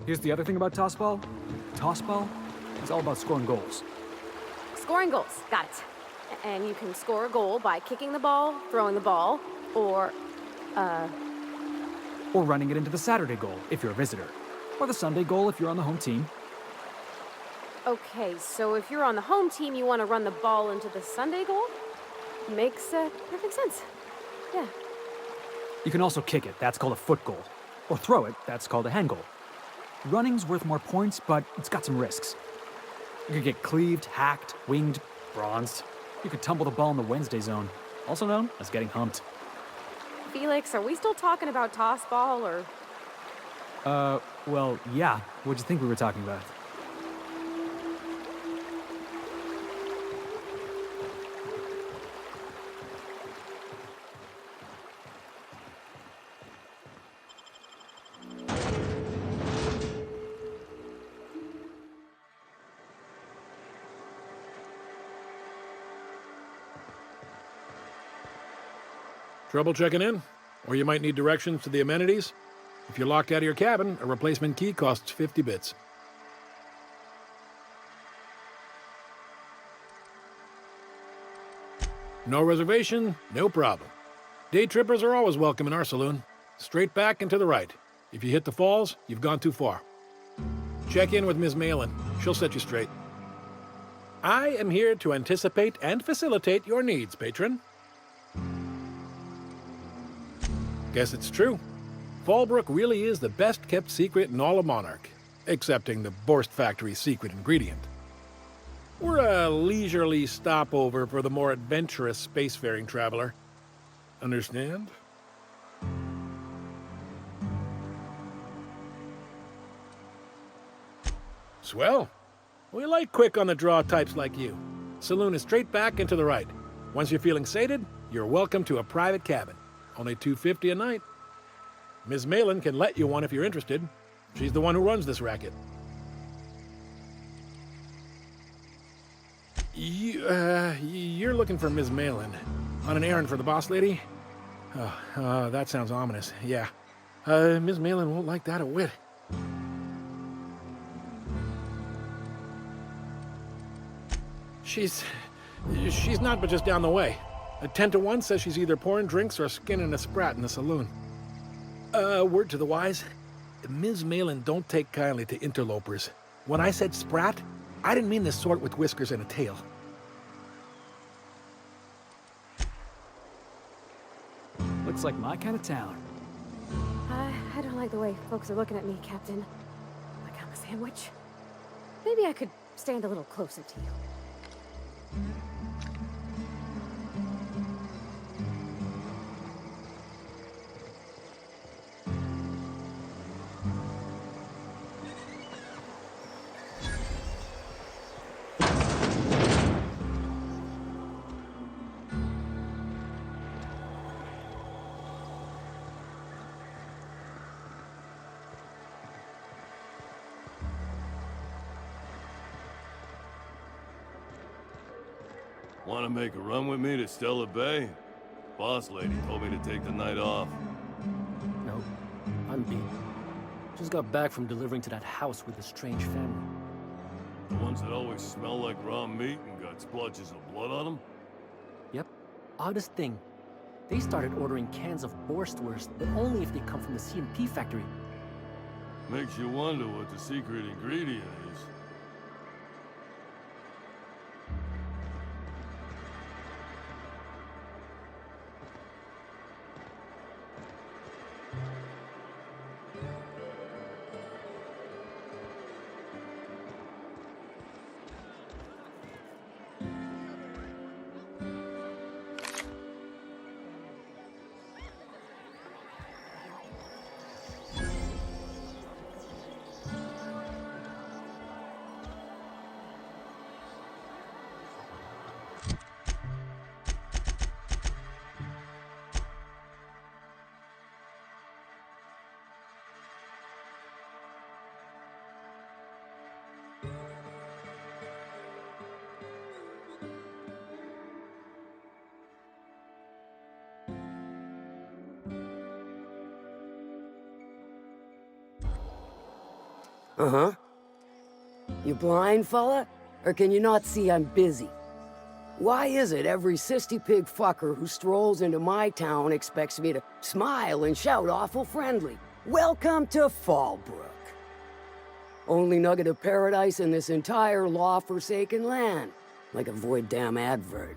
Here's the other thing about tossball. Tossball is all about scoring goals. Scoring goals, got it. And you can score a goal by kicking the ball, throwing the ball, or running it into the Saturday goal if you're a visitor. Or the Sunday goal if you're on the home team. Okay, so if you're on the home team, you want to run the ball into the Sunday goal? Makes perfect sense. Yeah. You can also kick it, that's called a foot goal. Or throw it, that's called a hand goal. Running's worth more points, but it's got some risks. You could get cleaved, hacked, winged, bronzed. You could tumble the ball in the Wednesday zone, also known as getting humped. Felix, are we still talking about tossball, or...? Well, yeah. What'd you think we were talking about? Trouble checking in? Or you might need directions to the amenities? If you're locked out of your cabin, a replacement key costs 50 bits. No reservation, no problem. Day trippers are always welcome in our saloon. Straight back and to the right. If you hit the falls, you've gone too far. Check in with Ms. Malin. She'll set you straight. I am here to anticipate and facilitate your needs, patron. Guess it's true. Fallbrook really is the best-kept secret in all of Monarch, excepting the Borst Factory's secret ingredient. We're a leisurely stopover for the more adventurous spacefaring traveler. Understand? Swell. We like quick-on-the-draw types like you. Saloon is straight back and to the right. Once you're feeling sated, you're welcome to a private cabin. Only $250 a night. Ms. Malin can let you one if you're interested. She's the one who runs this racket. You're looking for Ms. Malin. On an errand for the boss lady? Oh, that sounds ominous. Yeah. Ms. Malin won't like that a whit. She's not but just down the way. A 10 to 1 says she's either pouring drinks or skinning a sprat in the saloon. Word to the wise. Ms. Malin don't take kindly to interlopers. When I said sprat, I didn't mean the sort with whiskers and a tail. Looks like my kind of town. I don't like the way folks are looking at me, Captain. Like I'm a sandwich. Maybe I could stand a little closer to you. Want to make a run with me to Stella Bay? Boss lady told me to take the night off. No, I'm beat. Just got back from delivering to that house with a strange family. The ones that always smell like raw meat and got splotches of blood on them? Yep. Oddest thing. They started ordering cans of Borstwurst, but only if they come from the C&P factory. Makes you wonder what the secret ingredient is. Uh-huh. You blind, fella? Or can you not see I'm busy? Why is it every sissy pig fucker who strolls into my town expects me to smile and shout awful friendly? Welcome to Fallbrook. Only nugget of paradise in this entire law-forsaken land. Like a void damn advert.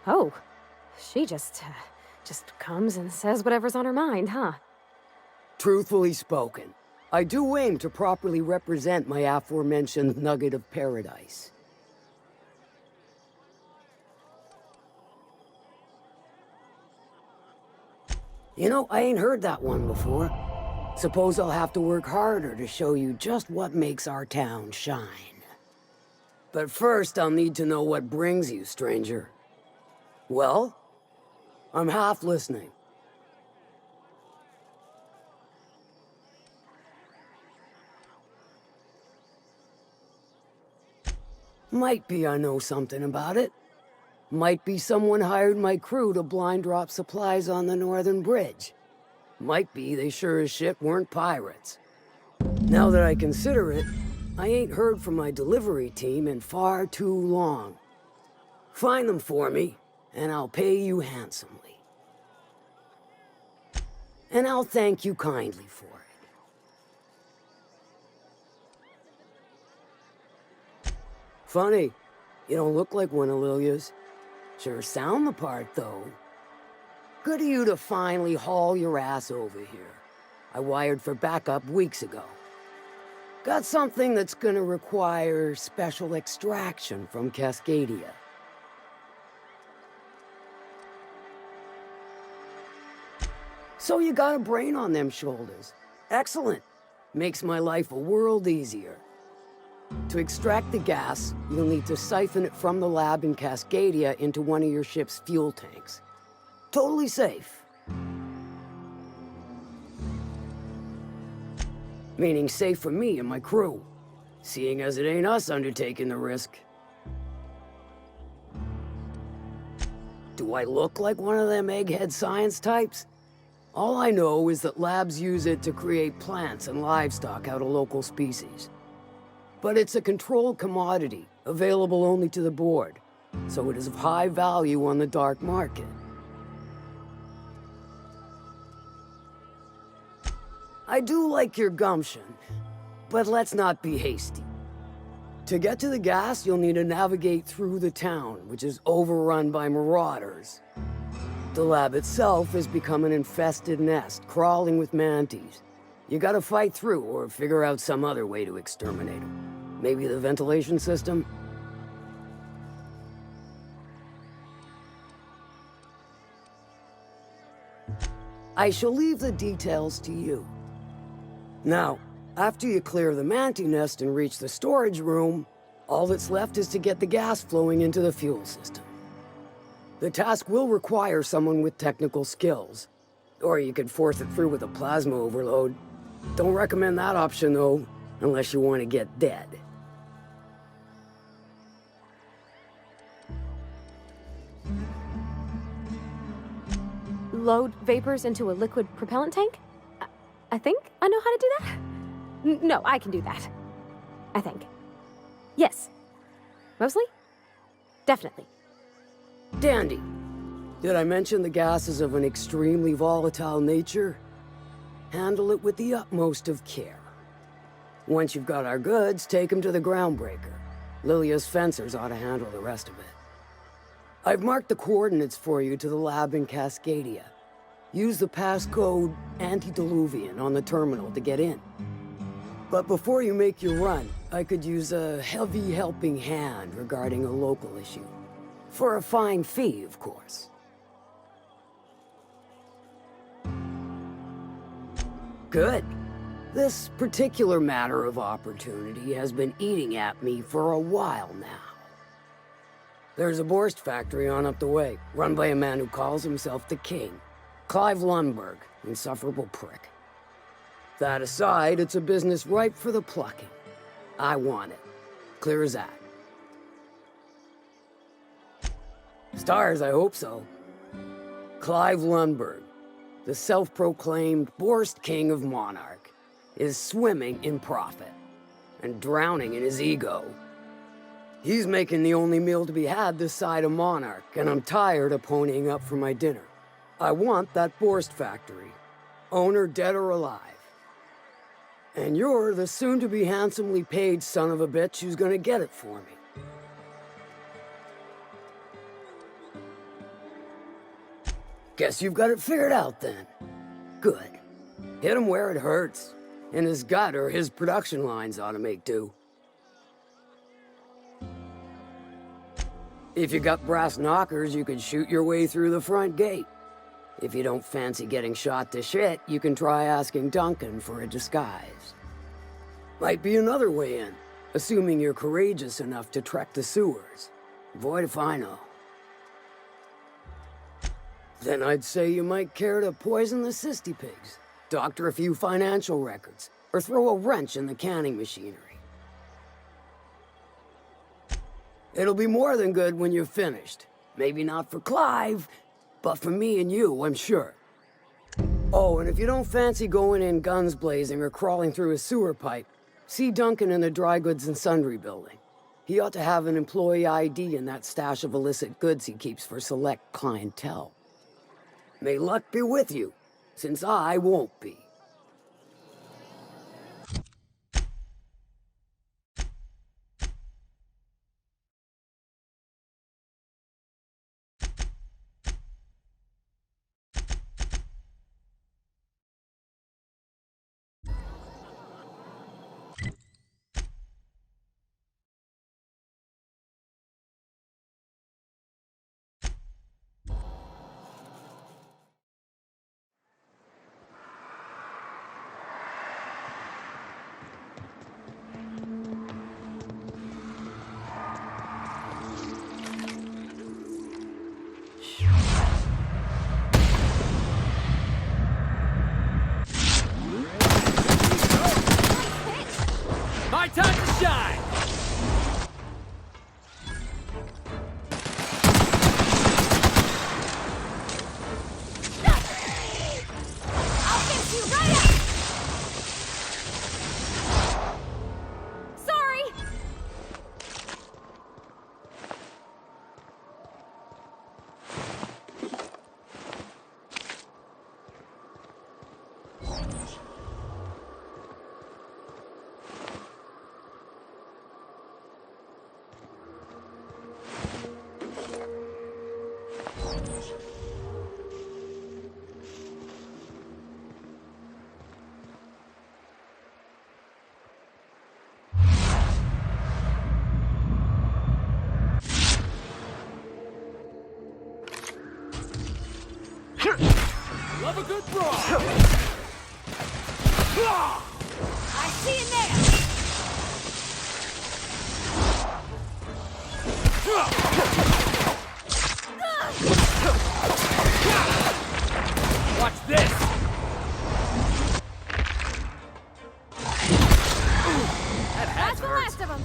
Oh, she just comes and says whatever's on her mind, huh? Truthfully spoken, I do aim to properly represent my aforementioned nugget of paradise. You know, I ain't heard that one before. Suppose I'll have to work harder to show you just what makes our town shine. But first, I'll need to know what brings you, stranger. Well? I'm half listening. Might be I know something about it. Might be someone hired my crew to blind drop supplies on the northern bridge. Might be they sure as shit weren't pirates. Now that I consider it, I ain't heard from my delivery team in far too long. Find them for me, and I'll pay you handsomely. And I'll thank you kindly for it. Funny, you don't look like one of Lilia's. Sure sound the part, though. Good of you to finally haul your ass over here. I wired for backup weeks ago. Got something that's gonna require special extraction from Cascadia. So you got a brain on them shoulders. Excellent. Makes my life a world easier. To extract the gas, you'll need to siphon it from the lab in Cascadia into one of your ship's fuel tanks. Totally safe. Meaning safe for me and my crew, seeing as it ain't us undertaking the risk. Do I look like one of them egghead science types? All I know is that labs use it to create plants and livestock out of local species. But it's a controlled commodity, available only to the board, so it is of high value on the dark market. I do like your gumption, but let's not be hasty. To get to the gas, you'll need to navigate through the town, which is overrun by marauders. The lab itself has become an infested nest, crawling with manties. You gotta fight through, or figure out some other way to exterminate them. Maybe the ventilation system? I shall leave the details to you. Now, after you clear the mantis nest and reach the storage room, all that's left is to get the gas flowing into the fuel system. The task will require someone with technical skills, or you could force it through with a plasma overload. Don't recommend that option, though, unless you want to get dead. Load vapors into a liquid propellant tank? I think I know how to do that. No, I can do that. I think. Yes. Mostly? Definitely. Dandy. Did I mention the gas is of an extremely volatile nature? Handle it with the utmost of care. Once you've got our goods, take them to the groundbreaker. Lilia's fencers ought to handle the rest of it. I've marked the coordinates for you to the lab in Cascadia. Use the passcode Antediluvian on the terminal to get in. But before you make your run, I could use a heavy helping hand regarding a local issue. For a fine fee, of course. Good. This particular matter of opportunity has been eating at me for a while now. There's a Borst factory on up the way, run by a man who calls himself the King. Clive Lundberg, insufferable prick. That aside, it's a business ripe for the plucking. I want it. Clear as that. Stars, I hope so. Clive Lundberg, the self-proclaimed Borst King of Monarch. is swimming in profit and drowning in his ego. He's making the only meal to be had this side of Monarch, and I'm tired of ponying up for my dinner. I want that Borst factory, owner dead or alive. And you're the soon-to-be handsomely paid son of a bitch who's gonna get it for me. Guess you've got it figured out then. Good. Hit him where it hurts. In his gut, or his production lines ought to make do. If you got brass knockers, you could shoot your way through the front gate. If you don't fancy getting shot to shit, you can try asking Duncan for a disguise. Might be another way in, assuming you're courageous enough to trek the sewers. Void if I know. Then I'd say you might care to poison the cysty pigs, doctor a few financial records, or throw a wrench in the canning machinery. It'll be more than good when you're finished. Maybe not for Clive, but for me and you, I'm sure. Oh, and if you don't fancy going in guns blazing or crawling through a sewer pipe, see Duncan in the dry goods and sundry building. He ought to have an employee ID in that stash of illicit goods he keeps for select clientele. May luck be with you, since I won't be. My time to shine! I'll fix you right up! Sorry! Love a good brawl! I see you there! Watch this! That hat That's the hurts. last of them!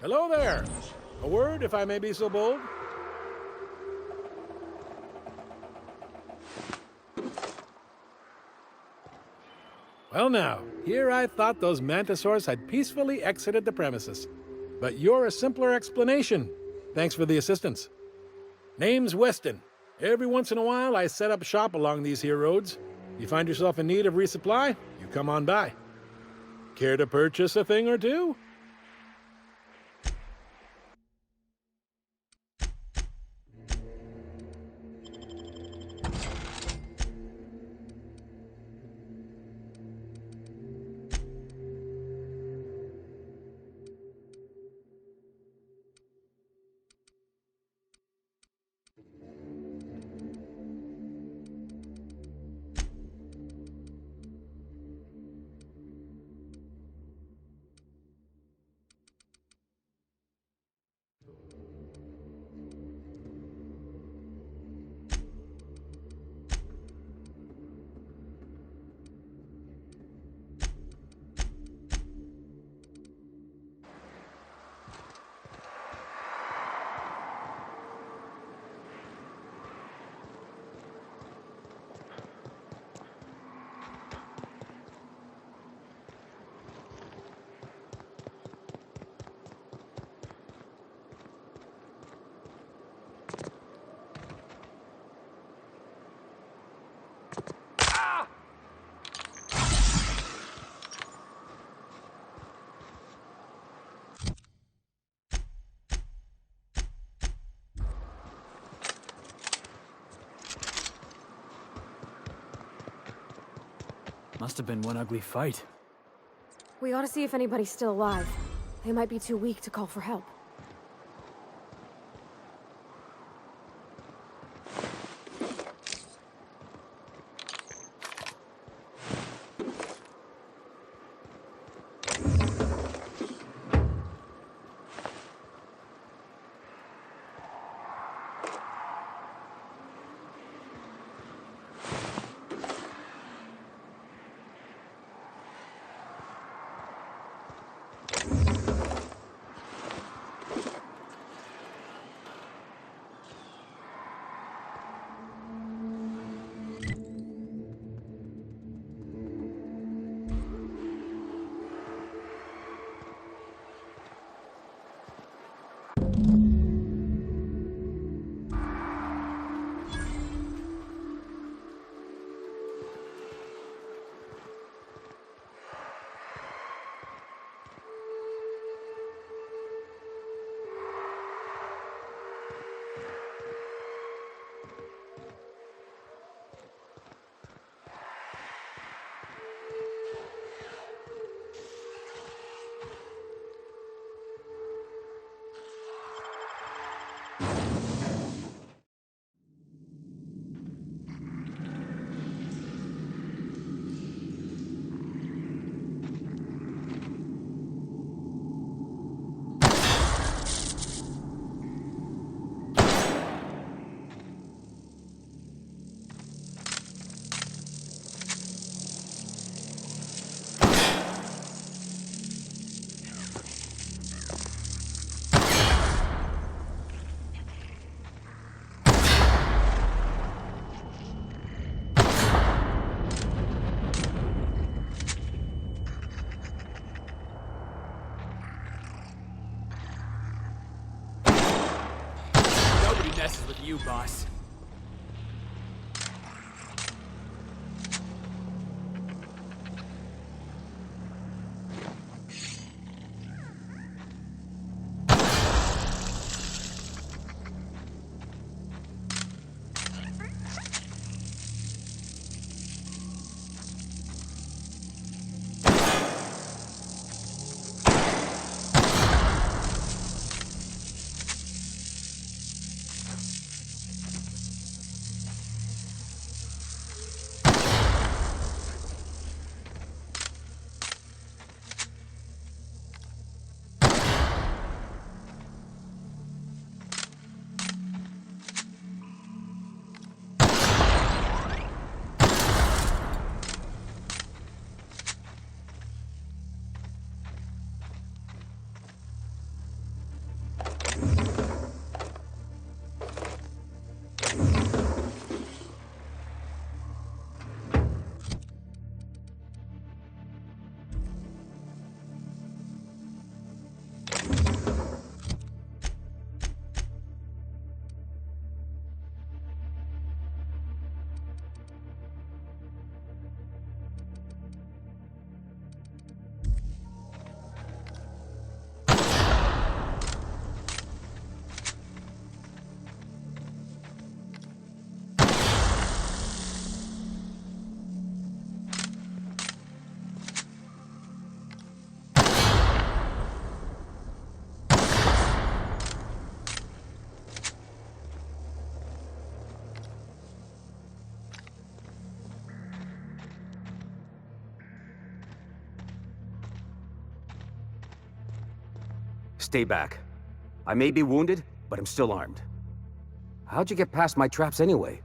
Hello there. A word, if I may be so bold? Well now, here I thought those mantisaurs had peacefully exited the premises. But you're a simpler explanation. Thanks for the assistance. Name's Weston. Every once in a while I set up shop along these here roads. You find yourself in need of resupply, you come on by. Care to purchase a thing or two? Must have been one ugly fight. We ought to see if anybody's still alive. They might be too weak to call for help. Messes with you, boss. Stay back. I may be wounded, but I'm still armed. How'd you get past my traps anyway?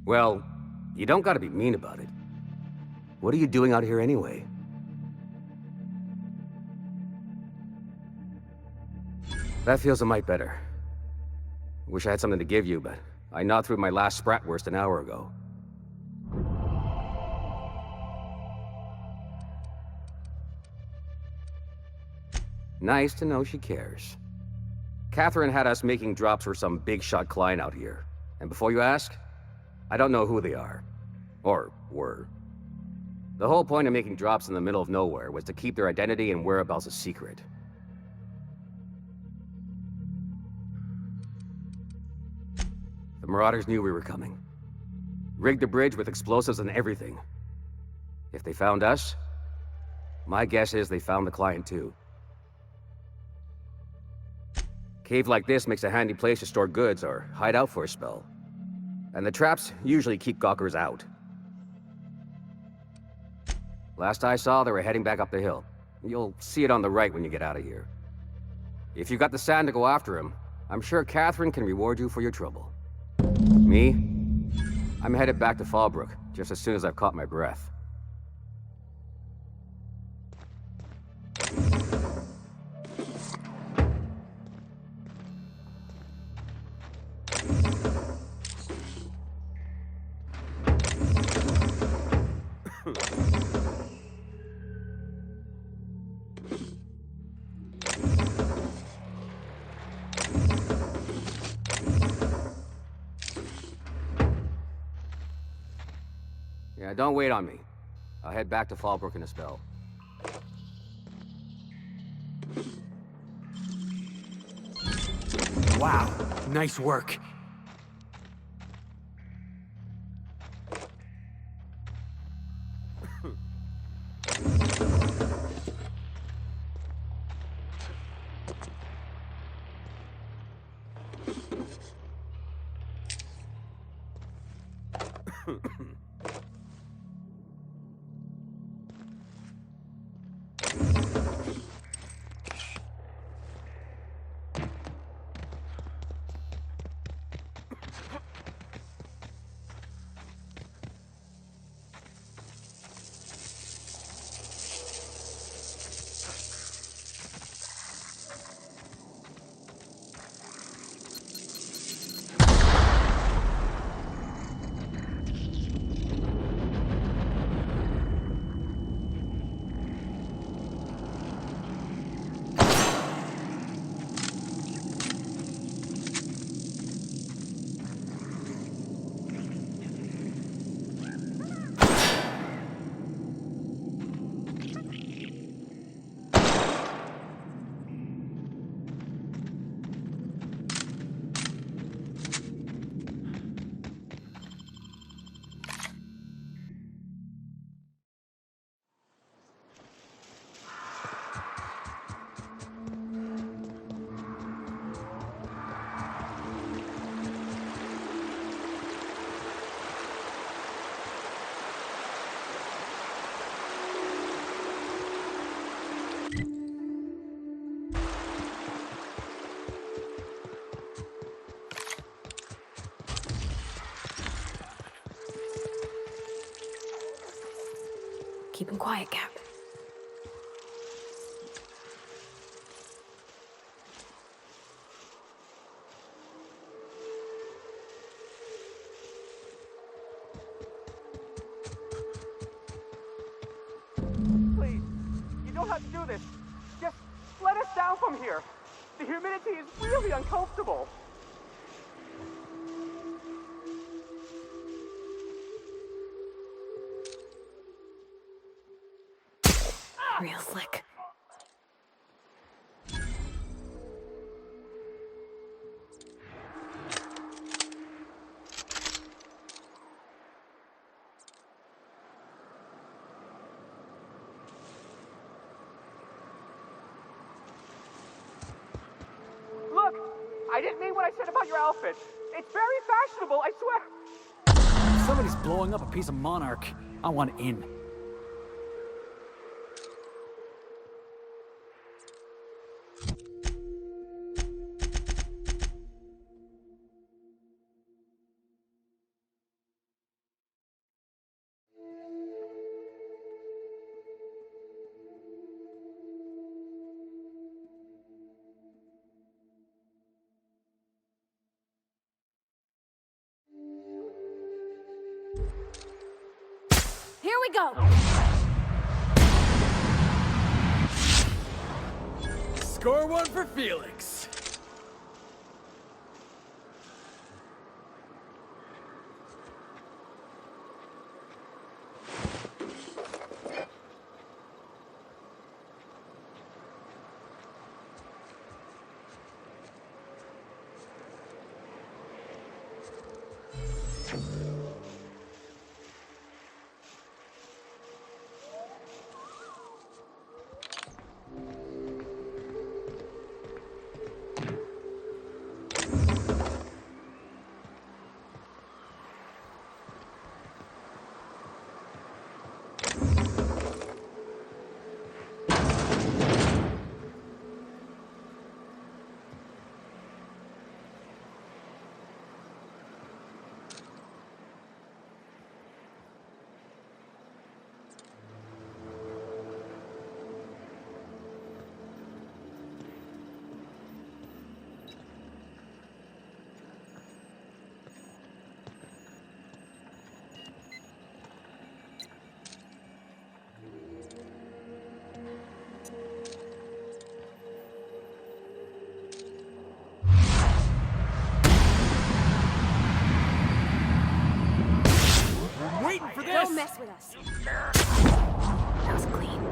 Well, you don't gotta be mean about it. What are you doing out here anyway? That feels a mite better. Wish I had something to give you, but I gnawed through my last Spratwurst an hour ago. Nice to know she cares. Catherine had us making drops for some big-shot client out here. And before you ask, I don't know who they are. Or were. The whole point of making drops in the middle of nowhere was to keep their identity and whereabouts a secret. The Marauders knew we were coming. Rigged the bridge with explosives and everything. If they found us, my guess is they found the client too. Cave like this makes a handy place to store goods or hide out for a spell. And the traps usually keep gawkers out. Last I saw, they were heading back up the hill. You'll see it on the right when you get out of here. If you've got the sand to go after him, I'm sure Catherine can reward you for your trouble. Me? I'm headed back to Fallbrook, just as soon as I've caught my breath. Yeah, don't wait on me. I'll head back to Fallbrook in a spell. Wow, nice work. Keep him quiet, Cap. Please, you don't have to do this. Just let us down from here. The humidity is really uncomfortable. Real slick. Look, I didn't mean what I said about your outfit. It's very fashionable, I swear. Somebody's blowing up a piece of Monarch. I want in. Here we go! Score one for Felix. Don't mess with us. That was clean.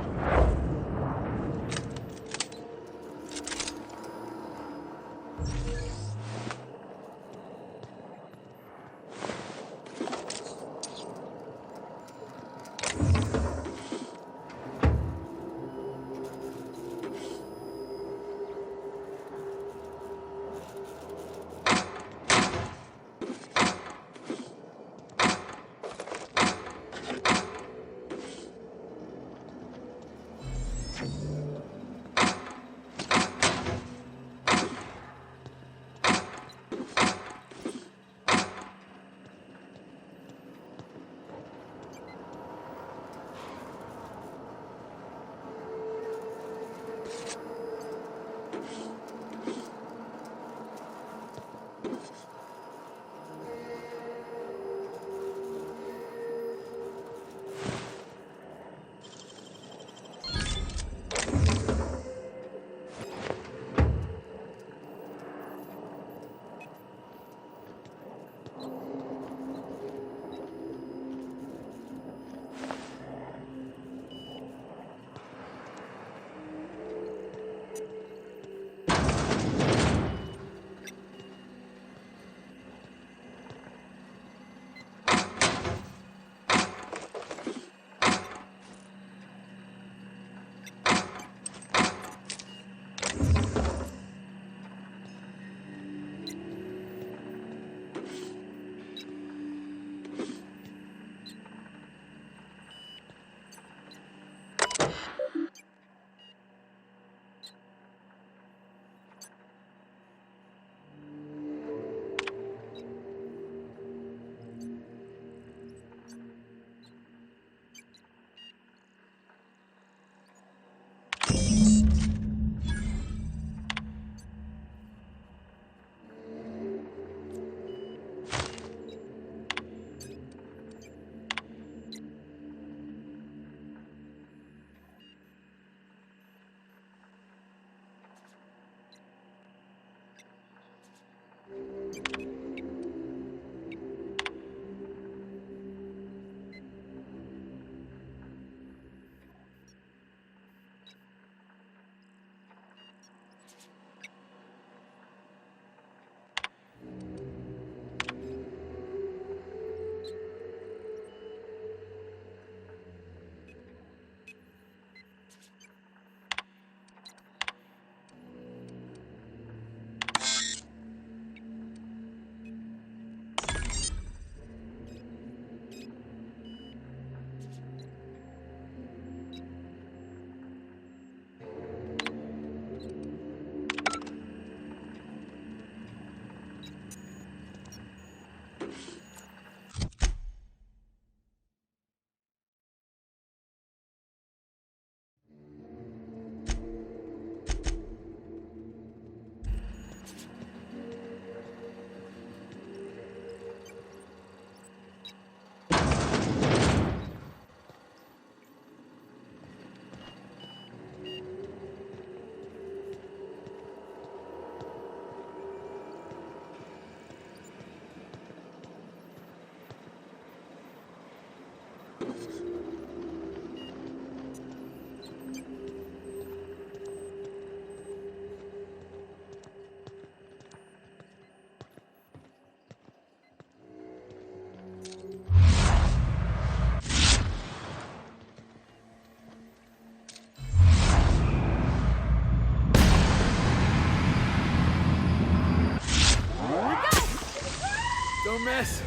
Don't mess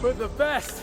with the best.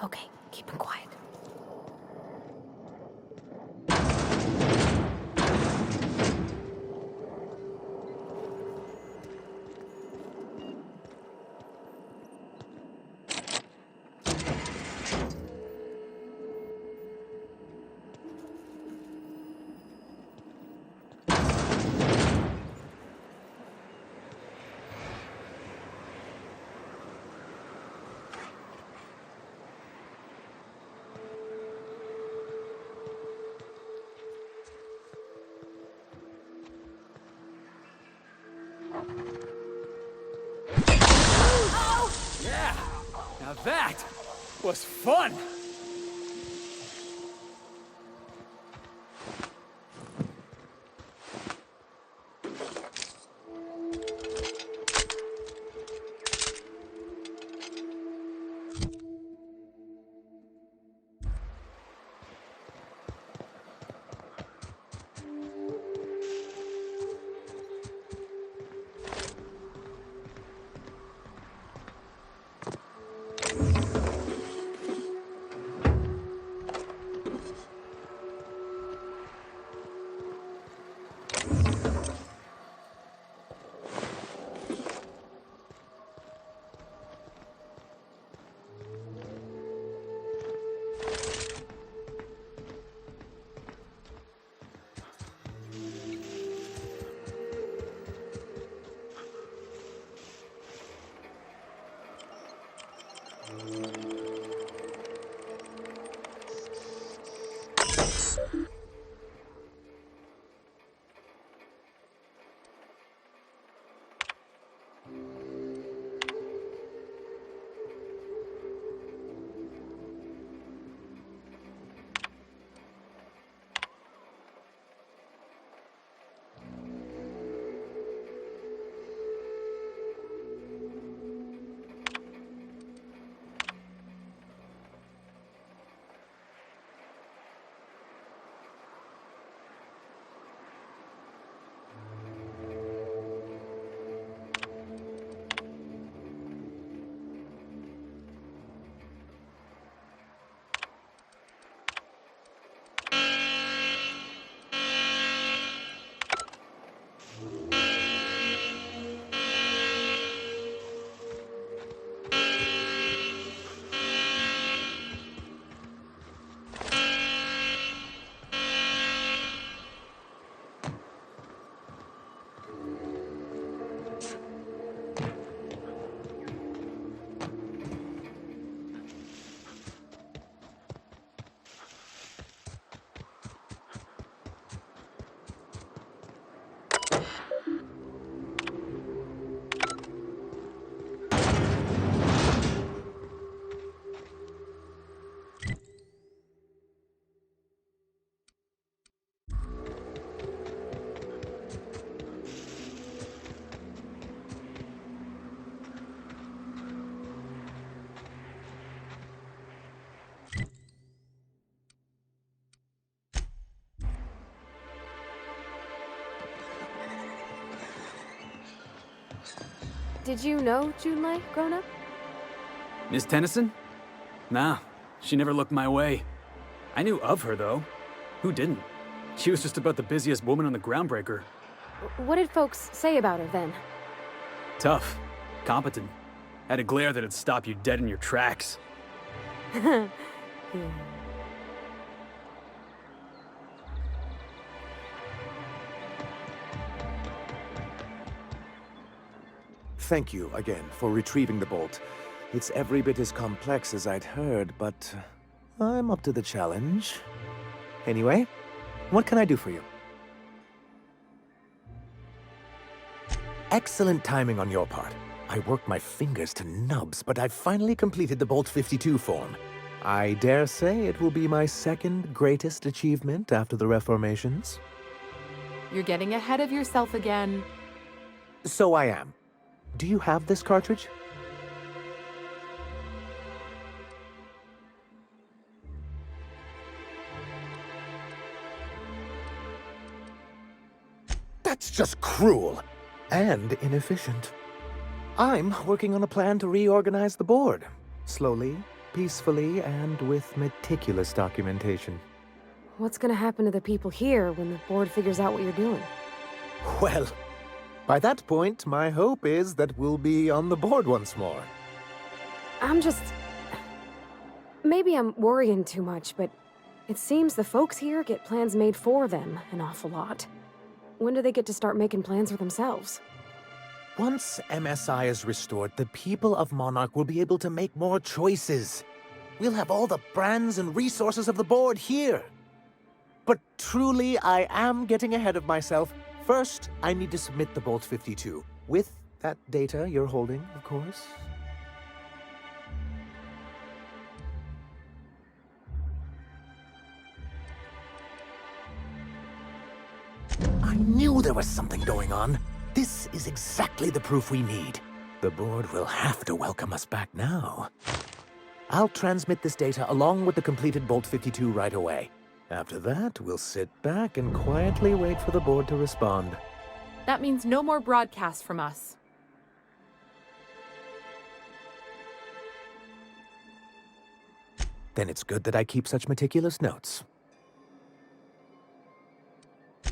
Okay, keep him quiet. Yeah, now that was fun! Did you know Junlei grown up? Miss Tennyson? Nah, she never looked my way. I knew of her, though. Who didn't? She was just about the busiest woman on the Groundbreaker. What did folks say about her then? Tough. Competent. Had a glare that'd stop you dead in your tracks. Thank you again for retrieving the bolt. It's every bit as complex as I'd heard, but I'm up to the challenge. Anyway, what can I do for you? Excellent timing on your part. I worked my fingers to nubs, but I've finally completed the Bolt 52 form. I dare say it will be my second greatest achievement after the Reformations. You're getting ahead of yourself again. So I am. Do you have this cartridge? That's just cruel and inefficient. I'm working on a plan to reorganize the board. Slowly peacefully and with meticulous documentation. What's gonna happen to the people here when the board figures out what you're doing? Well, by that point, my hope is that we'll be on the board once more. I'm just... Maybe I'm worrying too much, but it seems the folks here get plans made for them an awful lot. When do they get to start making plans for themselves? Once MSI is restored, the people of Monarch will be able to make more choices. We'll have all the brands and resources of the board here. But truly, I am getting ahead of myself. First, I need to submit the Bolt 52. With that data you're holding, of course. I knew there was something going on. This is exactly the proof we need. The board will have to welcome us back now. I'll transmit this data along with the completed Bolt 52 right away. After that, we'll sit back and quietly wait for the board to respond. That means no more broadcasts from us. Then it's good that I keep such meticulous notes.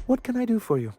What can I do for you?